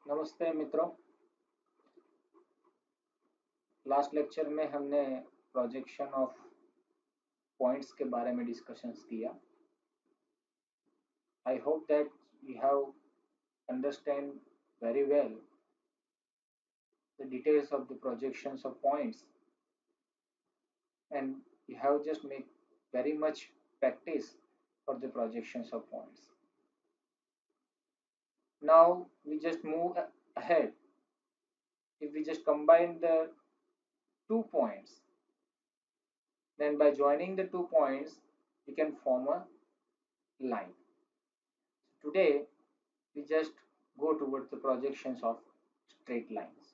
नमस्ते मित्रों। Last lecture में हमने प्रोजेक्शन ऑफ पॉइंट्स के बारे में डिस्कशंस किया। I hope that we have understand very well the details of the projections of points, and you have just make very much practice for the projections of points. Now we just move ahead. If we just combine the 2 points, then by joining the 2 points we can form a line. Today we just go towards the projections of straight lines.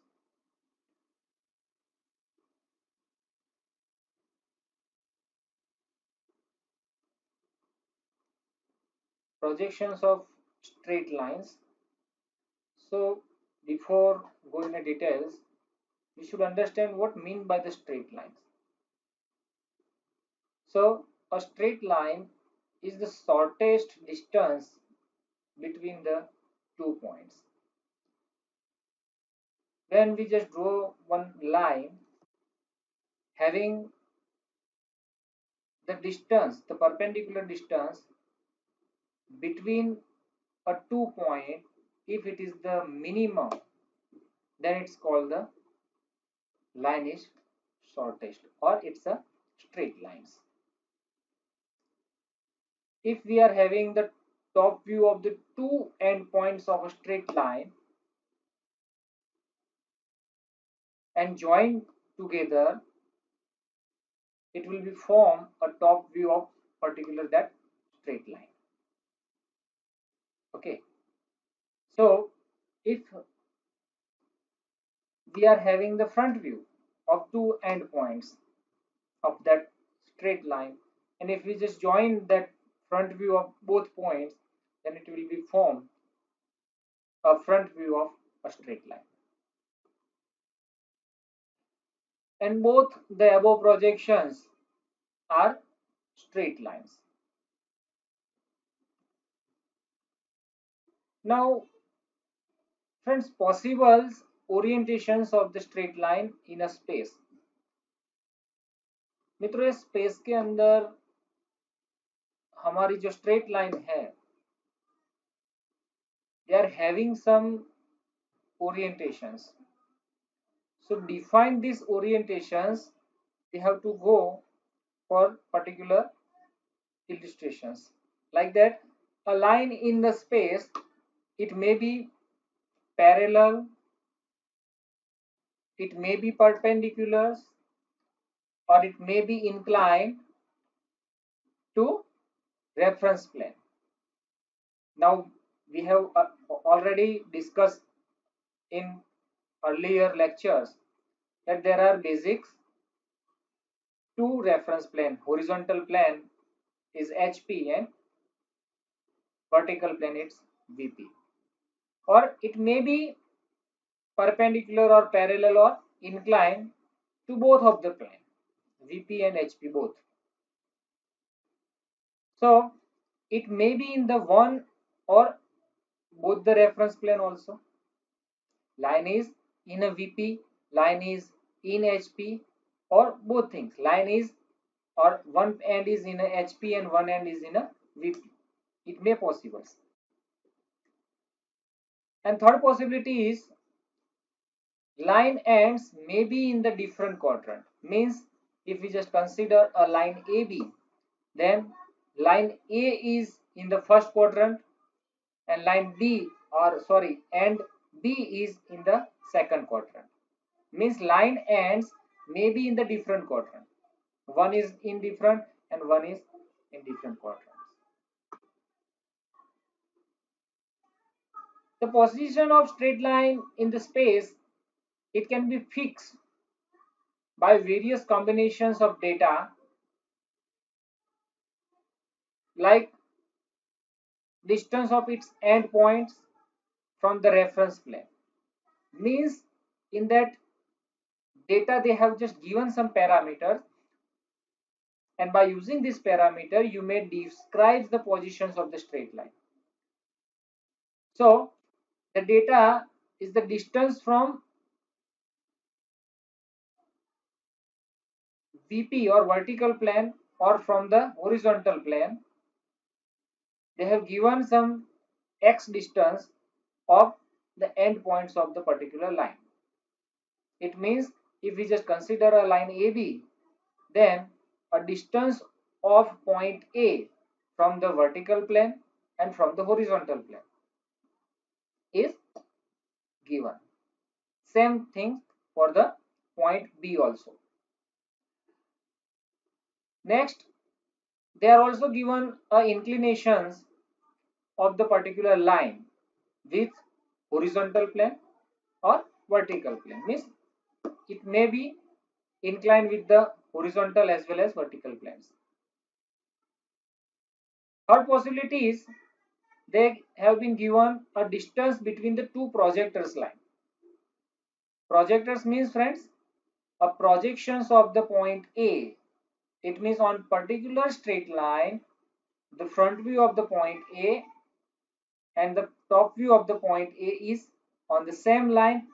Projections of straight lines. So before going into details, we should understand what mean by the straight lines. So a straight line is the shortest distance between the 2 points. When we just draw one line having the distance, the perpendicular distance between a 2 point, if it is the minimum, then it's called the line is shortest, or it's a straight lines. If we are having the top view of the two endpoints of a straight line and join together, it will be form a top view of particular that straight line. Okay, so if we are having the front view of two endpoints of that straight line, and if we just join that front view of both points, then it will be formed a front view of a straight line. And both the above projections are straight lines. Now friends, possible orientations of the straight line in a space. मित्रों, इस space के अंदर हमारी जो straight line है, they are having some orientations. So define these orientations, we have to go for particular illustrations. Like that, a line in the space, it may be parallel, it may be perpendicular, or it may be inclined to reference plane. Now we have already discussed in earlier lectures that there are basics. Two reference plane, horizontal plane is HP and vertical plane it's VP, or it may be perpendicular or parallel or inclined to both of the plane, VP and HP both. So it may be in the one or both the reference plane also. Line is in a VP, line is in HP, or both things. Line is, or one end is in a HP and one end is in a VP. It may possible. And third possibility is line ends may be in the different quadrant. Means if we just consider a line AB, then line A is in the first quadrant and line B, or sorry, and B is in the second quadrant. Means line ends may be in the different quadrant. One is in different and one is in different quadrants. The position of straight line in the space, it can be fixed by various combinations of data, like distance of its endpoints from the reference plane. Means in that data they have just given some parameters, and by using this parameter you may describe the positions of the straight line. So the data is the distance from VP or vertical plane or from the horizontal plane. They have given some x distance of the endpoints of the particular line. It means if we just consider a line AB, then a distance of point A from the vertical plane and from the horizontal plane is given. Same thing for the point B also. Next, they are also given inclinations of the particular line with horizontal plane or vertical plane. Means it may be inclined with the horizontal as well as vertical planes. Third possibility is they have been given a distance between the two projectors line. Projectors means, friends, a projections of the point A. It means on particular straight line, the front view of the point A and the top view of the point A is on the same line,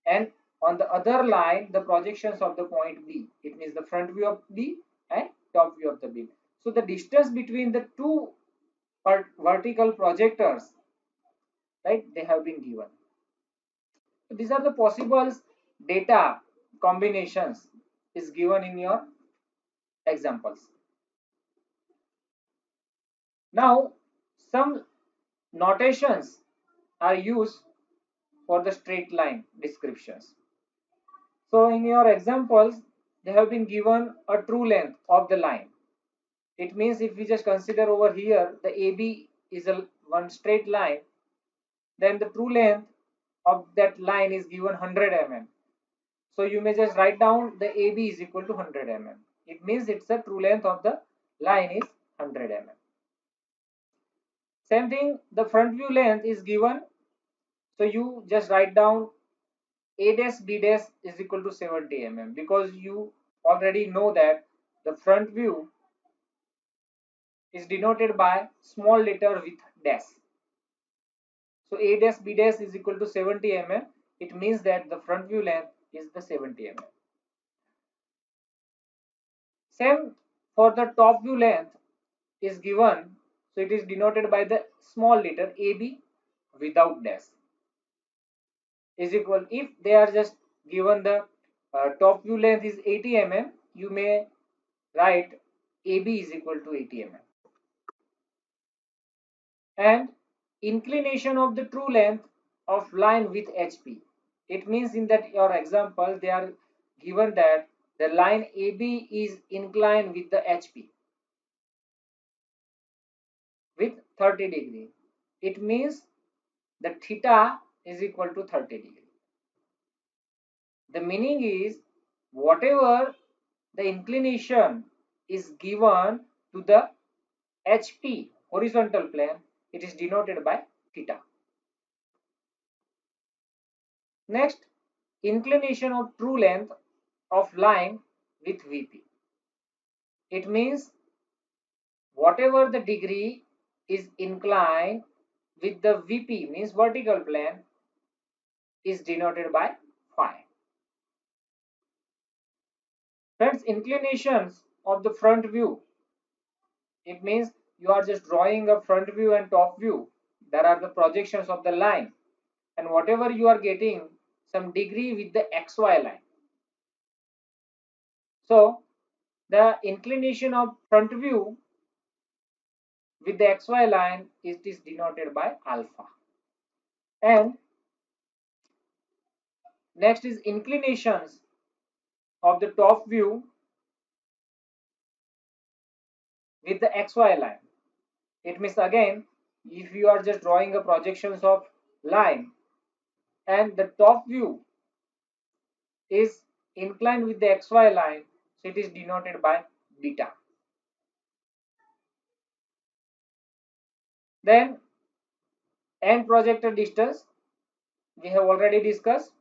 and on the other line the projections of the point B. It means the front view of B and top view of the B. So the distance between the two vertical projectors, right, they have been given. So these are the possible data combinations is given in your examples. Now some notations are used for the straight line descriptions. So in your examples, they have been given a true length of the line. It means if we just consider over here, the AB is a one straight line, then the true length of that line is given 100 mm. So you may just write down the AB is equal to 100 mm. It means it's the true length of the line is 100 mm. Same thing, the front view length is given. So you just write down A dash B dash is equal to 70 mm, because you already know that the front view is denoted by small letter with dash. So A dash B dash is equal to 70 mm. It means that the front view length is the 70 mm. Same for the top view length is given. So it is denoted by the small letter AB without dash is equal. If they are just given the top view length is 80 mm, you may write AB is equal to 80 mm. And inclination of the true length of line with HP. It means in that your example they are given that the line AB is inclined with the HP with 30 degree. It means the theta is equal to 30 degree. The meaning is whatever the inclination is given to the HP horizontal plane, it is denoted by theta. Next, inclination of true length of line with VP. It means whatever the degree is inclined with the VP means vertical plane is denoted by phi. Friends, inclinations of the front view, it means you are just drawing a front view and top view. There are the projections of the line, and whatever you are getting some degree with the XY line. So the inclination of front view with the XY line is denoted by alpha. And next is inclinations of the top view with the XY line. It means again, if you are just drawing a projections of line and the top view is inclined with the XY line, so it is denoted by beta. Then end projector distance we have already discussed.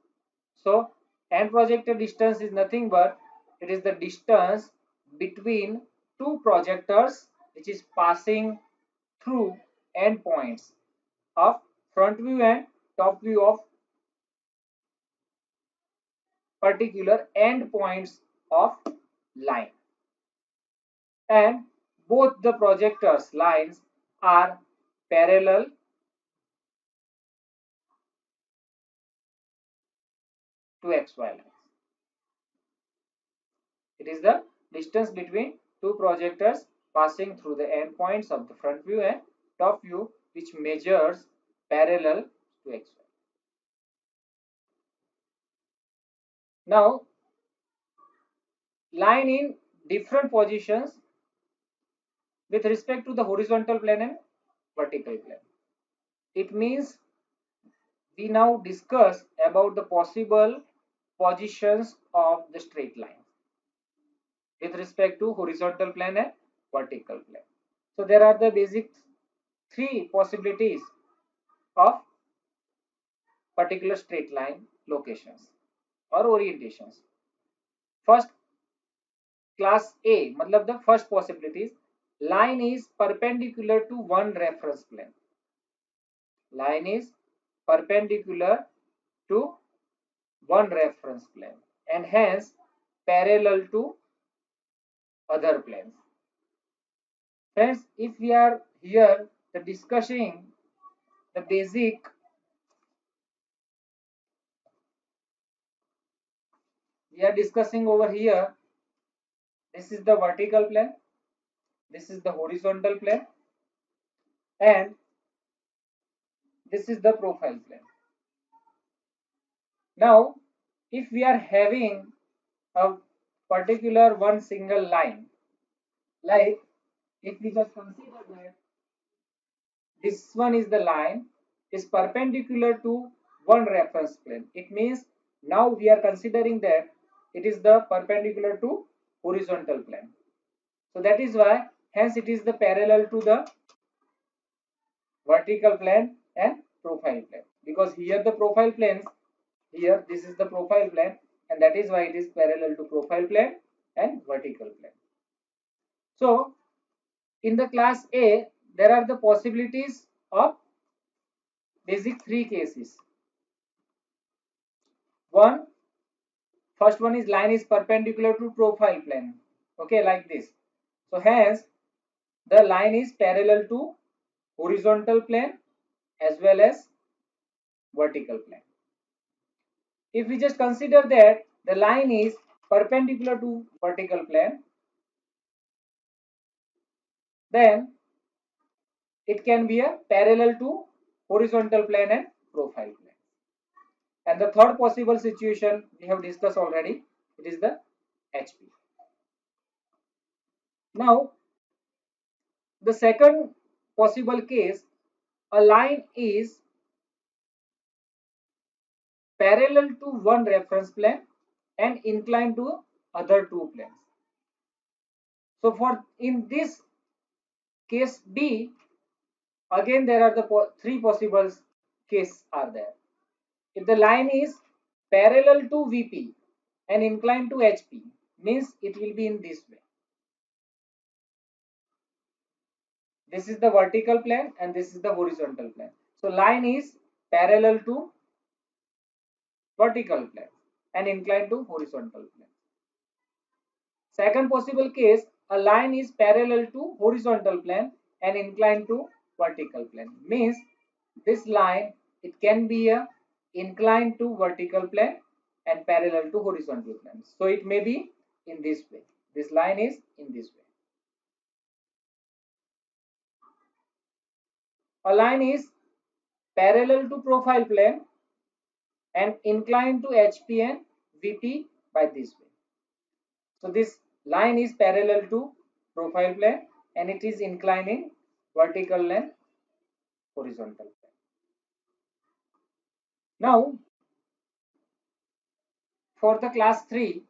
So end projector distance is nothing but it is the distance between two projectors which is passing through endpoints of front view and top view of particular endpoints of line, and both the projectors lines are parallel to xy lines. It is the distance between two projectors passing through the endpoints of the front view and top view, which measures parallel to xy. Now, line in different positions with respect to the horizontal plane and vertical plane. It means we now discuss about the possible positions of the straight line with respect to horizontal plane and vertical plane. So there are the basic three possibilities of particular straight line locations or orientations. First, class A, matlab the first possibility is line is perpendicular to one reference plane. Line is perpendicular to one reference plane and hence parallel to other planes. Friends, if we are here the discussing the basic we are discussing over here, this is the vertical plane, this is the horizontal plane, and this is the profile plane. Now, if we are having a particular one single line, like if we just consider that this one is the line is perpendicular to one reference plane, it means now we are considering that it is the perpendicular to horizontal plane. So that is why hence it is the parallel to the vertical plane and profile plane, because here the profile planes, here this is the profile plane, and that is why it is parallel to profile plane and vertical plane. So in the class A there are the possibilities of basic three cases. One, first one is line is perpendicular to profile plane, okay, like this. So hence the line is parallel to horizontal plane as well as vertical plane. If we just consider that the line is perpendicular to vertical plane, then it can be a parallel to horizontal plane and profile plane. And the third possible situation we have discussed already, it is the HP. Now the second possible case, a line is parallel to one reference plane and inclined to other two planes. So for in this case B, again there are the three possible cases are there. If the line is parallel to VP and inclined to HP, means it will be in this way. This is the vertical plane and this is the horizontal plane. So line is parallel to vertical plane and inclined to horizontal plane. Second possible case, a line is parallel to horizontal plane and inclined to vertical plane. Means this line, it can be a inclined to vertical plane and parallel to horizontal plane. So it may be in this way. This line is in this way. A line is parallel to profile plane and inclined to HP and VP by this way. So this line is parallel to profile plane and it is inclining vertical and horizontal plane. Now for the class 3,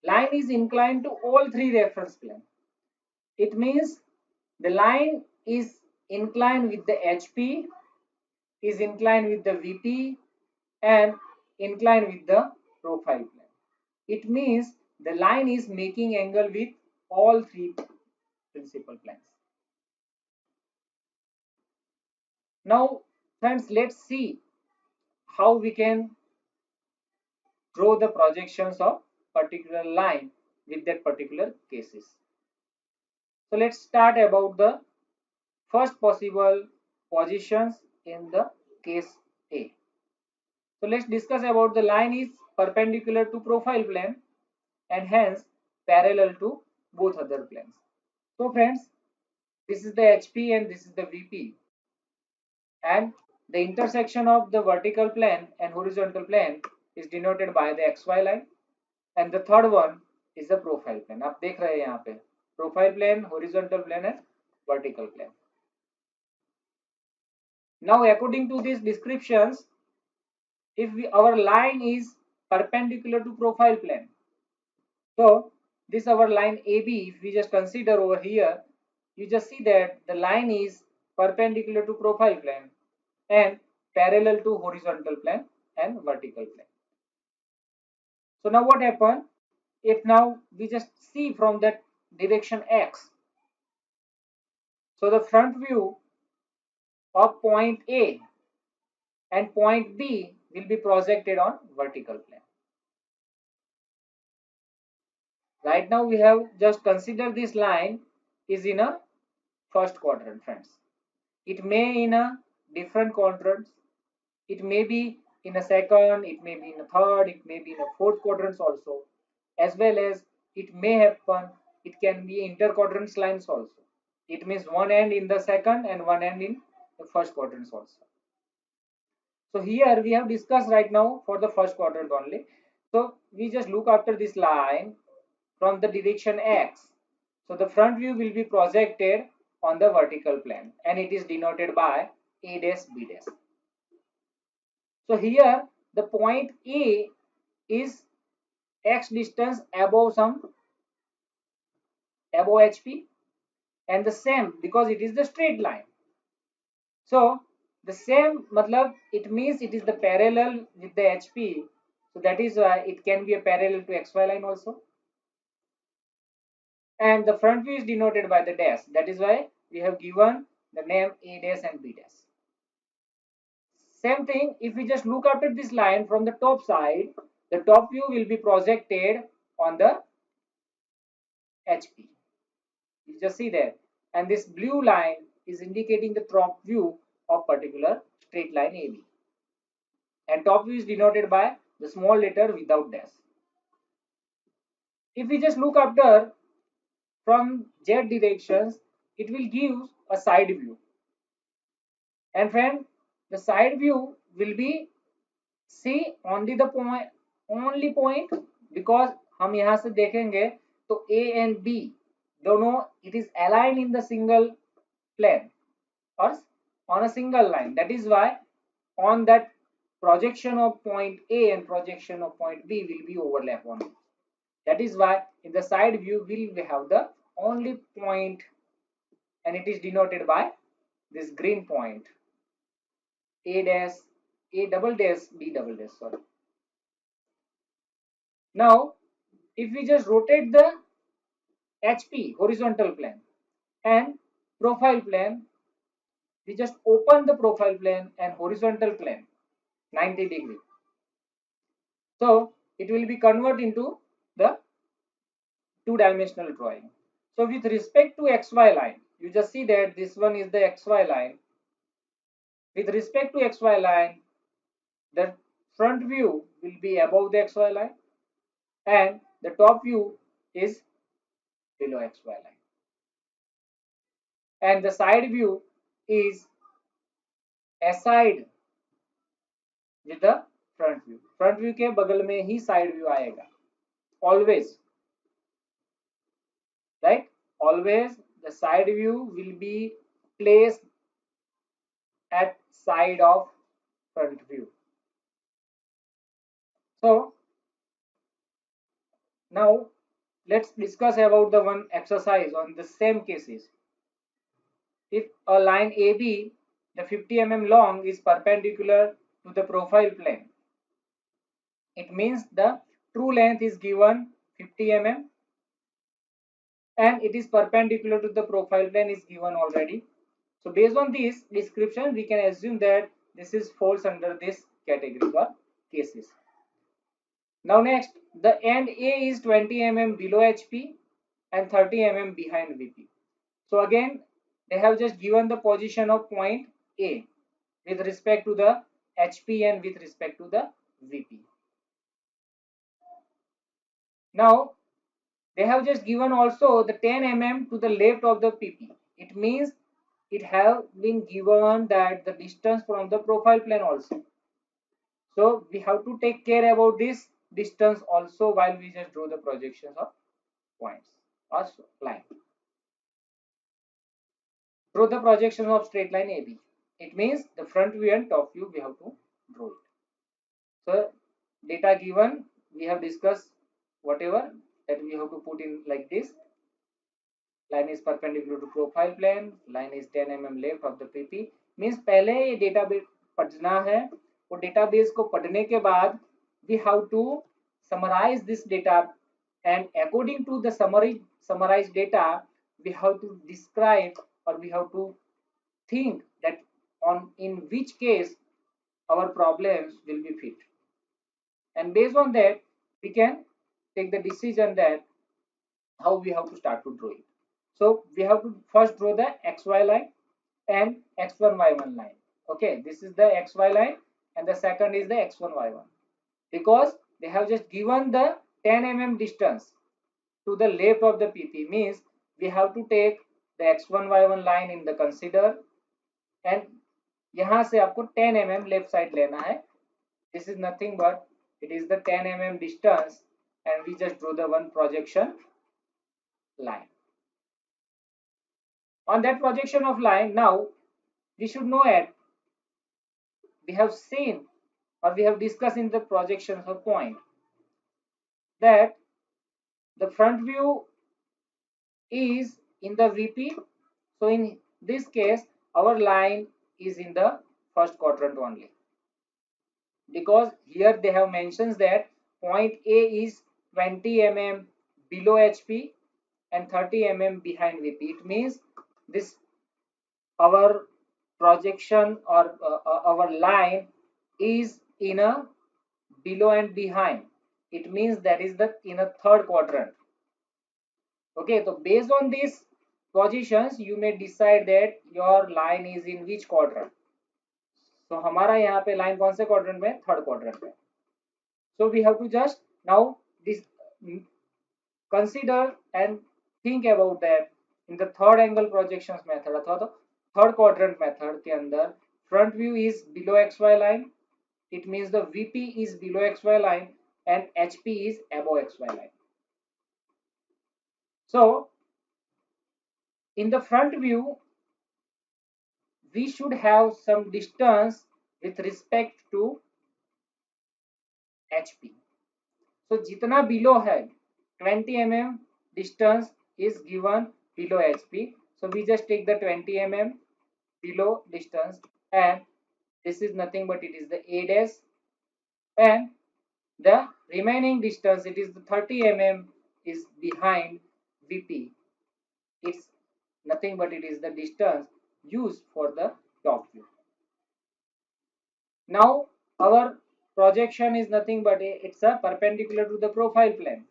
line is inclined to all three reference plane. It means the line is inclined with the HP, is inclined with the VP and inclined with the profile plane. It means the line is making angle with all three principal planes. Now friends, let's see how we can draw the projections of particular line with that particular cases. So let's start about the first possible positions in the case A. So let's discuss about the line is perpendicular to profile plane and hence parallel to both other planes. So friends, this is the HP and this is the VP, and the intersection of the vertical plane and horizontal plane is denoted by the XY line, and the third one is the profile plane. आप देख रहे हैं यहाँ पे profile plane, horizontal plane and vertical plane. Now according to these descriptions, if our line is perpendicular to profile plane, so this our line AB, if we just consider over here, you just see that the line is perpendicular to profile plane and parallel to horizontal plane and vertical plane. So now what happened? If now we just see from that direction X, so the front view of point A and point B will be projected on vertical plane. Right now we have just considered this line is in a first quadrant, friends. It may in a different quadrants, it may be in a second, it may be in a third, it may be in a fourth quadrants also, as well as it may happen, it can be interquadrants lines also. It means one end in the second and one end in the first quadrants also. So here we have discussed right now for the first quadrant only. So we just look after this line from the direction X. So the front view will be projected on the vertical plane and it is denoted by A dash B dash. So here the point A is X distance above HP, and the same because it is the straight line. So the same matlab it means it is the parallel with the HP. So that is why it can be a parallel to XY line also. And the front view is denoted by the dash. That is why we have given the name A dash and B dash. Same thing, if we just look after this line from the top side, the top view will be projected on the HP. You just see that. And this blue line is indicating the top view of particular straight line AB. And top view is denoted by the small letter without dash. If we just look after from Z directions, it will give a side view. And friend, the side view will be see only the point because हम यहाँ से देखेंगे तो A and B दोनों it is aligned in the single plane or on a single line. That is why on that projection of point A and projection of point B will be overlap on it. That is why in the side view we have the only point and it is denoted by this green point A dash, A double dash, B double dash, sorry. Now if we just rotate the HP horizontal plane and profile plane, we just open the profile plane and horizontal plane 90 degree. So it will be converted into the two-dimensional drawing. So with respect to XY line, you just see that this one is the XY line. With respect to XY line, the front view will be above the XY line and the top view is below XY line. And the side view is aside with the front view. Front view के बगल में ही side view आएगा. Always. Right? Always the side view will be placed at side of front view. So now let's discuss about the one exercise on the same cases. If a line AB, the 50 mm long, is perpendicular to the profile plane, it means the true length is given 50 mm and it is perpendicular to the profile plane is given already. So based on this description, we can assume that this is falls under this category or cases. Now next, the end A is 20 mm below HP and 30 mm behind VP. So again, they have just given the position of point A with respect to the HP and with respect to the VP. Now they have just given also the 10 mm to the left of the PP. It means it have been given that the distance from the profile plane also. So we have to take care about this distance also while we just draw the projections of points or line. Draw the projections of straight line AB. It means the front view and top view we have to draw it. So data given, we have discussed whatever that we have to put in like this. Line is perpendicular to profile plane, line is 10 mm left of the PP. Means पहले ये database पढ़ना है, वो database को पढ़ने के बाद we have to summarize this data, and according to the summarized data we have to describe or we have to think that on in which case our problems will be fit, and based on that we can take the decision that how we have to start to draw it. So we have to first draw the xy line and x1 y1 line. Okay, this is the xy line and the second is the x1 y1, because they have just given the 10 mm distance to the left of the PP, means we have to take the x1 y1 line in the consider, and यहाँ से आपको 10 mm left side लेना है. This is nothing but it is the 10 mm distance, and we just draw the one projection line. On that projection of line, now we should know it. We have seen or we have discussed in the projections of point that the front view is in the VP. So in this case, our line is in the first quadrant only, because here they have mentioned that point A is 20 mm below HP and 30 mm behind VP. It means this our projection or our line is in a below and behind. It means that is the in a third quadrant. Okay, so based on these positions you may decide that your line is in which quadrant. So हमारा यहाँ पे line कौन से quadrant में, third quadrant में. So we have to just now this consider and think about that in the third angle projections method अथवा तो third quadrant method के अंदर front view is below xy line. It means the VP is below xy line and HP is above xy line. So in the front view we should have some distance with respect to HP. So जितना below है 20 mm distance is given below HP. So we just take the 20 mm below distance, and this is nothing but it is the A dash, and the remaining distance it is the 30 mm is behind VP. It's nothing but it is the distance used for the top view. Now our projection is nothing but it's a perpendicular to the profile plane,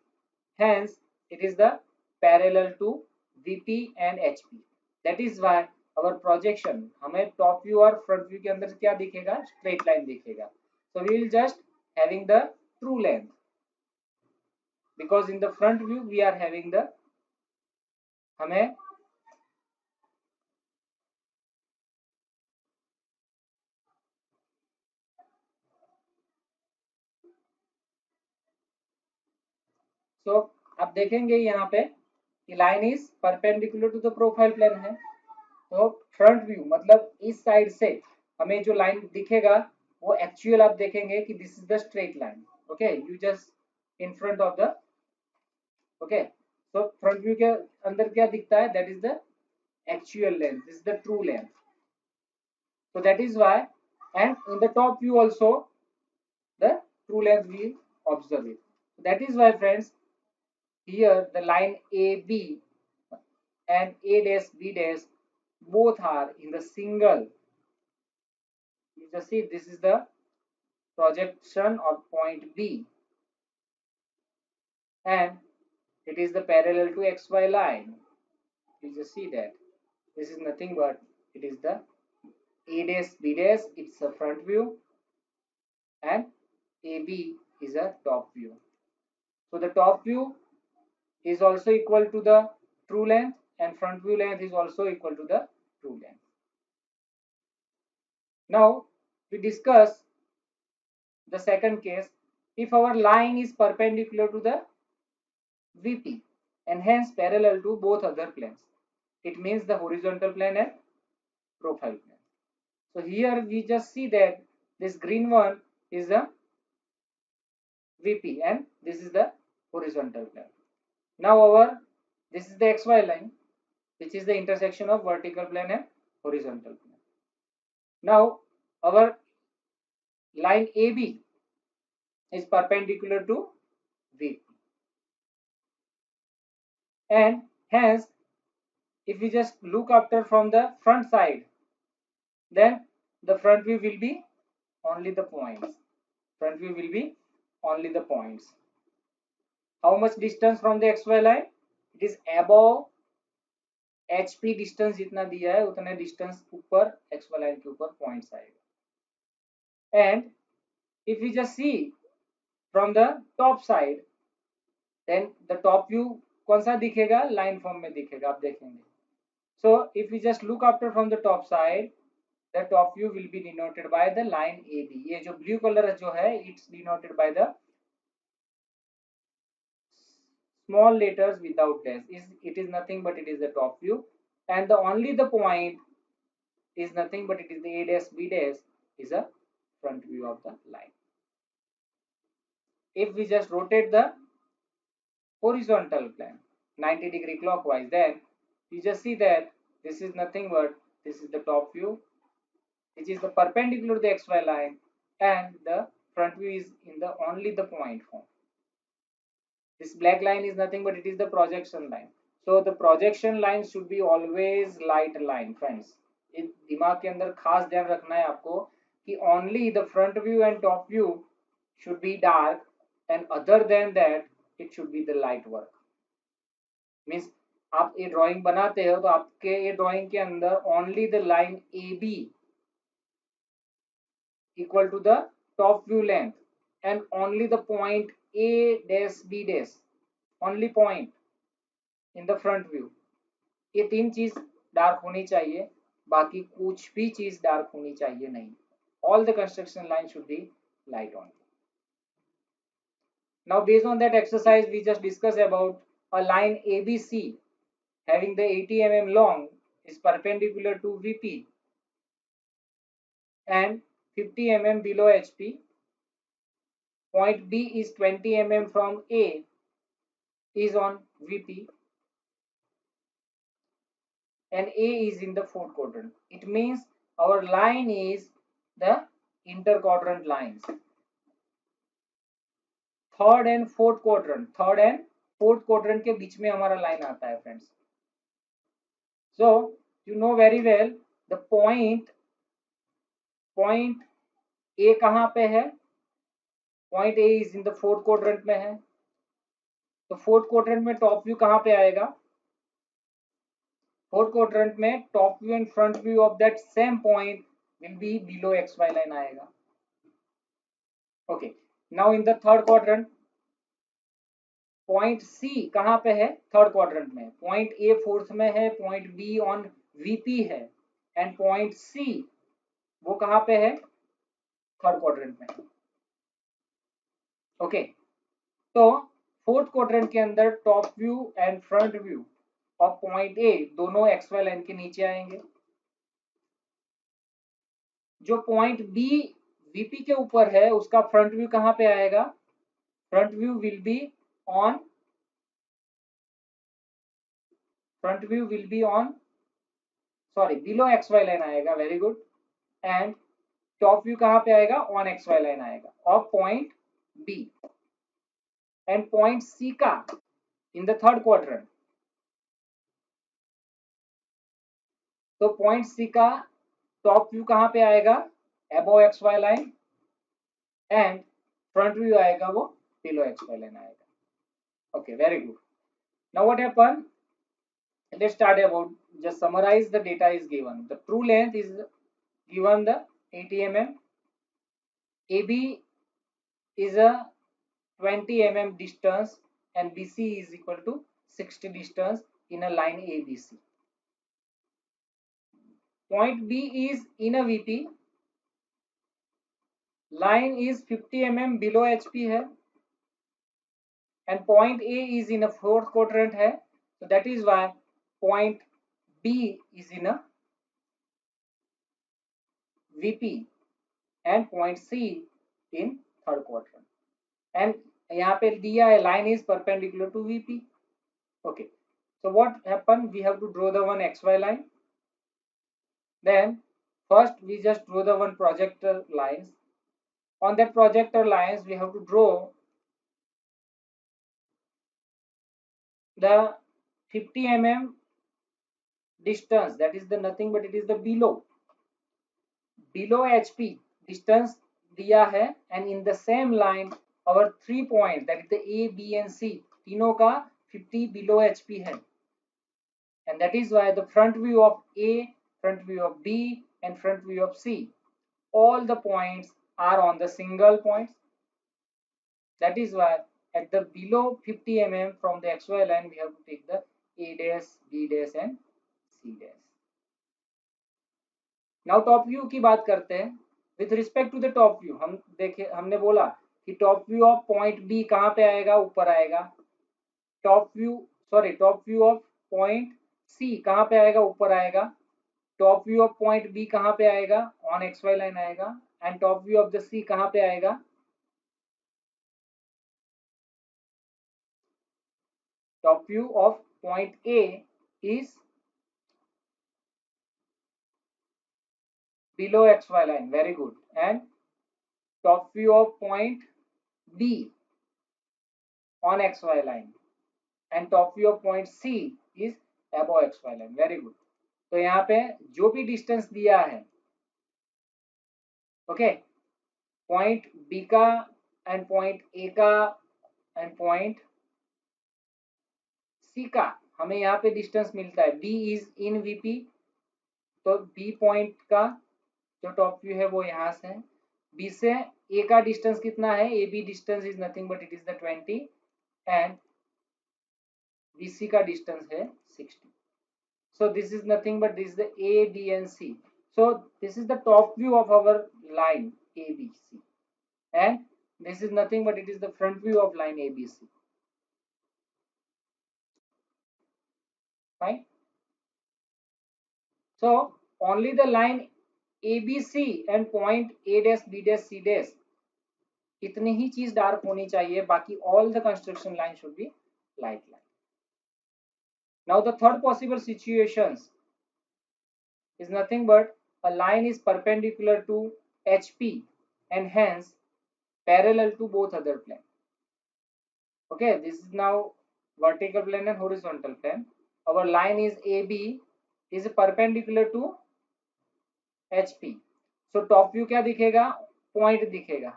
hence it is the parallel to VP and HP. That is why our projection हमें top view और front view के अंदर क्या दिखेगा, straight line दिखेगा. So we will just having the true length, because in the front view we are having the हमें so आप देखेंगे यहाँ पे कि line is perpendicular to the profile plane है. तो फ्रंट व्यू मतलब इस साइड से हमें जो लाइन दिखेगा वो एक्चुअल आप देखेंगे कि this is the straight line. Okay, you just in front of the okay. So front view के अंदर क्या दिखता है, that is the actual length, this is the true length. So that is why, and in the top view also the true length we observe it. That is why friends, here the line AB and A dash B dash both are in the single. You just see this is the projection of point B, and it is the parallel to xy line. You just see that this is nothing but it is the a dash b dash, it's a front view, and AB is a top view. So the top view is also equal to the true length and front view length is also equal to the true length. Now we discuss the second case. If our line is perpendicular to the VP and hence parallel to both other planes, it means the horizontal plane and profile plane. So here we just see that this green one is the VP and this is the horizontal plane. Now this is the XY line, which is the intersection of vertical plane and horizontal plane. Now our line AB is perpendicular to VP, and hence if we just look after from the front side, then the front view will be only the points. Front view will be only the points. How much distance from the XY line? It is above HP distance जितना दिया है उतने distance ऊपर XY line के ऊपर points आएगा. And if we just see from the top side, then the top view कौन सा दिखेगा? लाइन फॉर्म में दिखेगा, आप देखेंगे. So if we just look after from the top side, the top view will be denoted by the line AB. ये जो blue color जो है, it's denoted by the small letters without dash. It is nothing but it is the top view, and the only the point is nothing but it is the A dash B dash is a front view of the line. If we just rotate the horizontal plane 90-degree clockwise, then you just see that this is nothing but this is the top view, which is the perpendicular to the XY line, and the front view is in the only the point form. This black line is nothing but it is the projection line. So the projection line should be always light line, friends. इन दिमाग के अंदर खास ध्यान रखना है आपको कि only the front view and top view should be dark, and other than that it should be the light work. Means आप ये ड्राइंग बनाते हो तो आपके ये ड्राइंग के अंदर only the line AB equal to the top view length and only the point A dash B dash, only point in the front view. ये तीन चीज डार्क होनी चाहिए, बाकी कुछ भी चीज डार्क होनी चाहिए नहीं. All the construction line should be light on. Now based on that exercise we just discussed about a line ABC having the 80 mm long is perpendicular to VP and 50 mm below HP. Point B is 20 mm from A is on VP and A is in the fourth quadrant. It means our line is the interquadrant lines. Third and fourth quadrant के बीच में हमारा line आता है friends. So you know very well the point A कहाँ पे है? Point A is in the fourth quadrant में है. तो फोर्थ क्वाड्रेंट में टॉप व्यू कहाँ पे आएगा? फोर्थ क्वाड्रेंट में top view and front view of that same point will be below XY line आएगा. Okay, now in the third quadrant point C कहाँ पे है? थर्ड क्वाड्रेंट में. पॉइंट ए फोर्थ में है, पॉइंट बी ऑन VP है, and point सी वो कहाँ पे है? थर्ड क्वाड्रेंट में. ओके, तो फोर्थ क्वाड्रेंट के अंदर top view and front view of point ए दोनों XY लाइन के नीचे आएंगे. जो पॉइंट बी VP के ऊपर है उसका फ्रंट व्यू कहाँ पे आएगा? Front view will be on below XY line आएगा. Very good. And top view कहाँ पे आएगा? ऑन XY लाइन आएगा of point B. And point C का इन द थर्ड क्वाड्रेंट, तो पॉइंट सी का टॉप व्यू कहाँ पे आएगा? Above XY line, and front view आएगा वो बिलो XY लाइन आएगा. Okay, very good. Now what happened? Let's start about, just summarize the data is given. The true length is given the 80 mm. AB is a 20 mm distance and BC is equal to 60 distance in a line ABC. Point B is in a VP. Line is 50 mm below HP है and point A is in a fourth quadrant है. So that is why point B is in a VP and point C in third quadrant. And यहाँ पे दिया है line is perpendicular to VP. Okay. So what happened? We have to draw the one XY line. Then first we just draw the one projector lines. On that projector lines we have to draw the 50 mm distance, that is the nothing but it is the below HP distance दिया है and in the same line our 3 points that is the A, B and C तीनों का 50 below HP है and that is why the front view of A, front view of B and front view of C, all the points are on the single points. That is why at the below 50 mm from the XY line we have to take the A dash, B dash and C dash. Now top view की बात करते हैं. With respect to the top view हम देखे, हमने बोला कि top view of point B कहाँ पे आएगा, ऊपर आएगा. Top view of point C कहाँ पे आएगा, ऊपर आएगा. Top view of point B कहाँ पे आएगा, ऑन एक्स वाई लाइन आएगा. And top view of the C कहाँ पे आएगा, top view of point A is below xy line, very good. And top view of point B on xy line and top view of point C is above xy line, very good. तो यहाँ पे जो भी distance दिया है, okay, point B का and point A का and point C का, हमें यहाँ पे डिस्टेंस मिलता है. बी इज इन वीपी, तो बी पॉइंट का जो टॉप व्यू है वो यहाँ से है. बी से ए का डिस्टेंस कितना है, A B distance is nothing but it is the 20 and BC का डिस्टेंस है 60. So this is nothing but this is the A, B and C. So this is the top view of our line ABC and this is nothing but it is the front view of line ABC. Fine. So only the line ABC and point A dash, B dash, C dash इतनी ही चीज dark होनी चाहिए, बाकी all the construction line should be light line. Now the third possible situations is nothing but a line is perpendicular to HP and hence parallel to both other plane. Okay, this is now vertical plane and horizontal plane. Our line is AB is perpendicular to HP. So top view क्या दिखेगा, point दिखेगा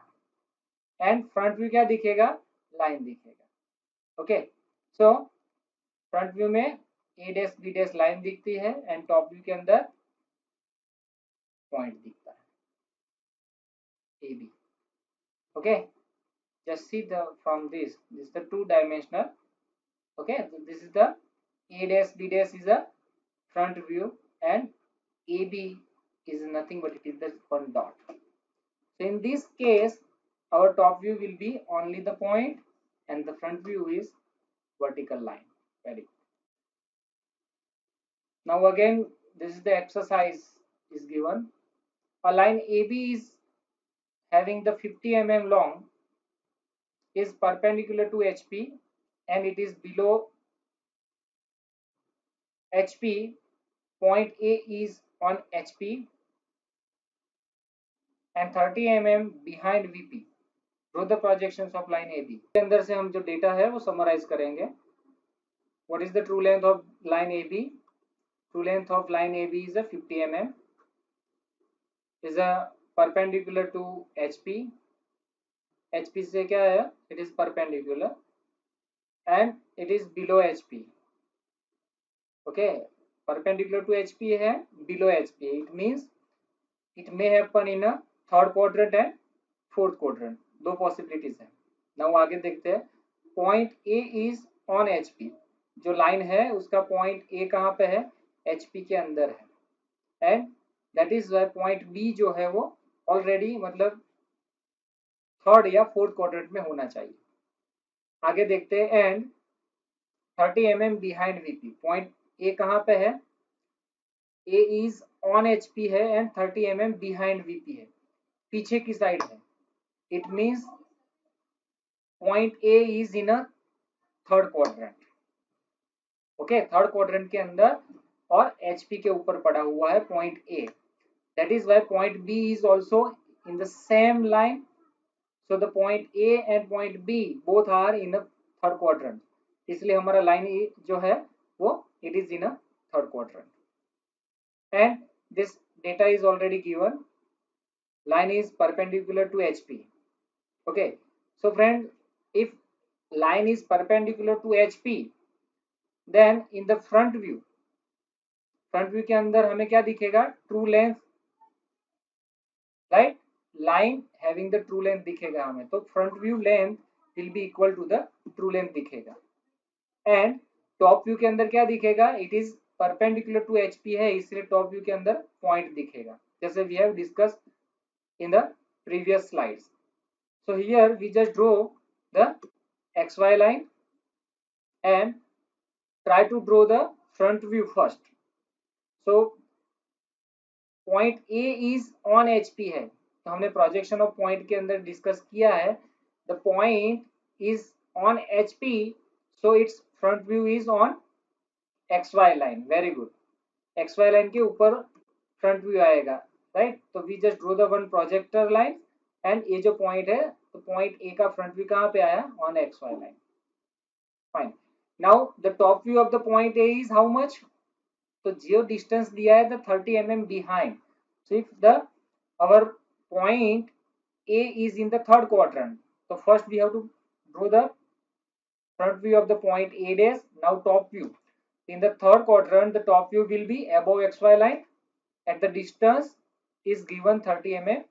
and front view क्या दिखेगा, line दिखेगा. Okay, so front view में A dash B dash line दिखती है and top view के अंदर point दिखता है AB. Okay, just see the from this is the two dimensional. Okay, so this is the A dash B dash is a front view and AB is nothing but it is the one dot. So in this case our top view will be only the point and the front view is vertical line. Very good. Now again this is the exercise is given. A line AB is having the 50 mm long is perpendicular to HP and it is below HP. Point A is on HP and 30 mm behind VP. Draw the projections of line AB. के अंदर से हम जो data है वो summarise करेंगे. What is the true length of line AB? True length of line AB is a 50 mm. Is a perpendicular to HP. HP से क्या है? It is perpendicular. and it is below HP. Okay, perpendicular to HP है, below HP. It means it may happen in a third quadrant and fourth quadrant. दो possibilities है. Now आगे देखते हैं. Point A is on HP. जो line है उसका point A कहाँ पे है? HP के अंदर है. And that is Y point B जो है वो ऑलरेडी मतलब थर्ड या फोर्थ क्वाड्रेंट में होना चाहिए. आगे देखते हैं. And 30 mm behind VP. Point A कहाँ पे है? A इज ऑन HP है एंड 30 mm बिहाइंड VP है, पीछे की साइड है. It means point A is in a third quadrant. Okay, third quadrant के अंदर और HP के ऊपर पड़ा हुआ है point A. That is why point B is also in the same line. So the point A and point B both are in a third quadrant. इसलिए हमारा लाइन A जो है वो it is in a third quadrant. And this data is already given. Line is perpendicular to HP. Okay. So friend, if line is perpendicular to HP, then in the front view के अंदर हमें क्या दिखेगा? True length, right? Line having the true length दिखेगा हमें. तो front view length will be equal to the true length दिखेगा. And top view के अंदर क्या दिखेगा? It is perpendicular to HP है, इसलिए टॉप व्यू के अंदर पॉइंट दिखेगा, जैसे we have discuss in the previous slides. So here we just draw the XY line and try to draw the front view first. So point A is on HP है, तो हमने projection of point के अंदर discuss किया है. The point is on HP, so its front view is on XY line. Very good. XY line के ऊपर front view आएगा, राइट? तो we just draw the one projector line and ये जो पॉइंट है, तो पॉइंट A का front view कहाँ पे आया? On XY line. Fine. Now the top view of the point A is how much? तो जो डिस्टेंस दिया है the 30 mm behind. So if the our point A is in the third quadrant, so first we have to draw the front view of the point A dash. Now top view in the third quadrant, the top view will be above XY line at the distance is given 30 mm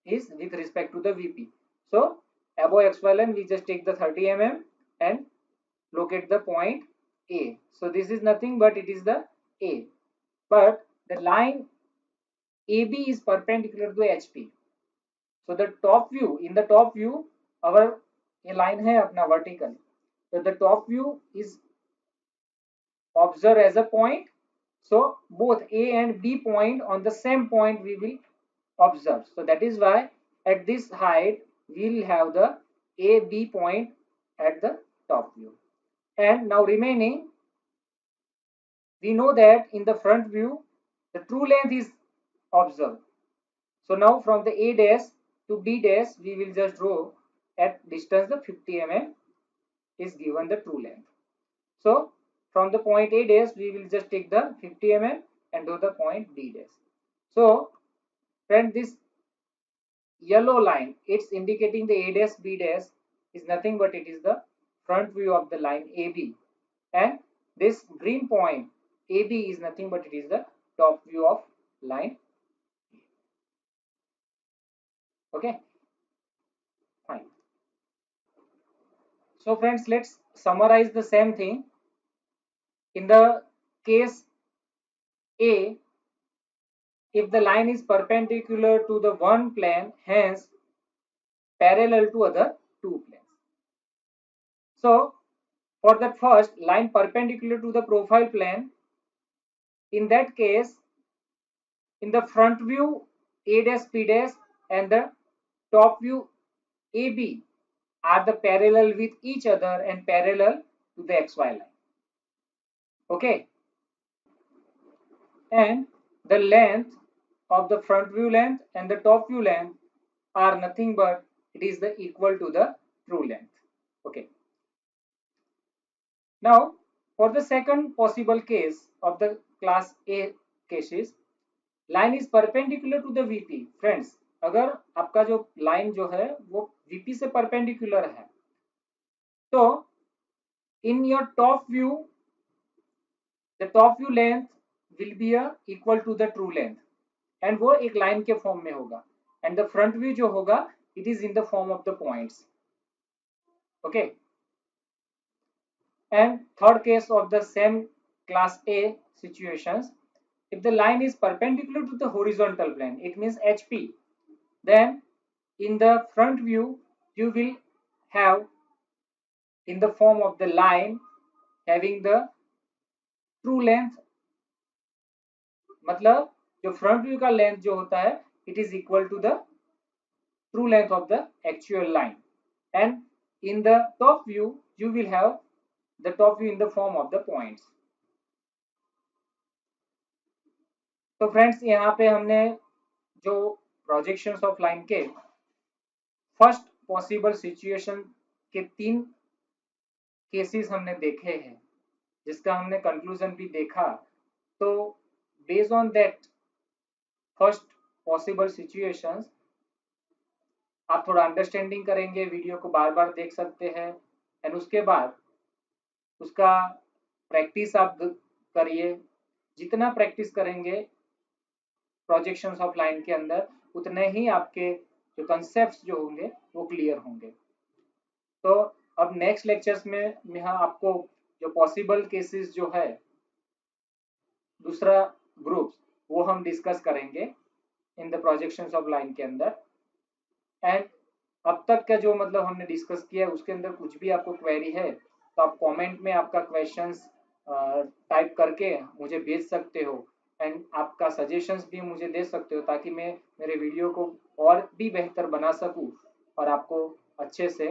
is with respect to the VP. So above XY line we just take the 30 mm and locate the point A. So this is nothing but it is the A, but the line AB is perpendicular to HP. So the top view, in the top view, our ये line है अपना vertical. So the top view is observed as a point. So both A and B point on the same point we will observe. So that is why at this height we will have the AB point at the top view. And now remaining, we know that in the front view the true length is observed. So now from the A dash to B dash we will just draw at distance the 50 mm is given the true length. So from the point A dash we will just take the 50 mm and do the point B dash. So friend, this yellow line, it's indicating the A dash B dash is nothing but it is the front view of the line AB, and this green point AB is nothing but it is the top view of line. Okay, fine. So friends, let's summarize the same thing. In the case A, if the line is perpendicular to the one plane, hence parallel to other two planes. So for that first line perpendicular to the profile plane, in that case, in the front view A dash P dash and the top view AB are the parallel with each other and parallel to the XY line. Okay, and the length of the front view length and the top view length are nothing but it is the equal to the true length. Okay, now for the second possible case of the class A cases, line is perpendicular to the VP. Friends, अगर आपका जो line जो है वो VP से perpendicular है, तो in your top view, the top view length will be equal to the true length, and वो एक लाइन के फॉर्म में होगा, and the front view जो होगा it is in the form of the points. Okay, and third case of the same class A situations, if the line is perpendicular to the horizontal plane, it means HP, then in the front view you will have in the form of the line having the true length, मतलब जो front view का length जो होता है it is equal to the true length of the actual line, and in the top view you will have the top view in the form of the points. तो friends यहाँ पे हमने जो projections of line के first possible situation के 3 cases हमने देखे हैं, जिसका हमने कंक्लूजन भी देखा. तो based on that first possible situations आप थोड़ा अंडरस्टैंडिंग करेंगे, वीडियो को बार बार देख सकते हैं, एंड उसके बाद उसका प्रैक्टिस आप करिए. जितना प्रैक्टिस करेंगे प्रोजेक्शंस ऑफ लाइन के अंदर, उतने ही आपके जो कंसेप्ट्स जो होंगे वो क्लियर होंगे. तो अब नेक्स्ट लेक्चर्स में यहाँ आपको जो पॉसिबल केसेस जो है दूसरा ग्रुप्स, वो हम डिस्कस करेंगे in the projections of line के अंदर. एंड अब तक का जो मतलब हमने डिस्कस किया है उसके अंदर कुछ भी आपको क्वेरी है तो आप कमेंट में आपका क्वेश्चंस टाइप करके मुझे भेज सकते हो, एंड आपका सजेशंस भी मुझे दे सकते हो, ताकि मैं मेरे वीडियो को और भी बेहतर बना सकूं और आपको अच्छे से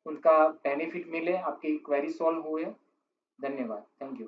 उनका बेनिफिट मिले, आपकी क्वेरी सॉल्व हुए. धन्यवाद. Thank you.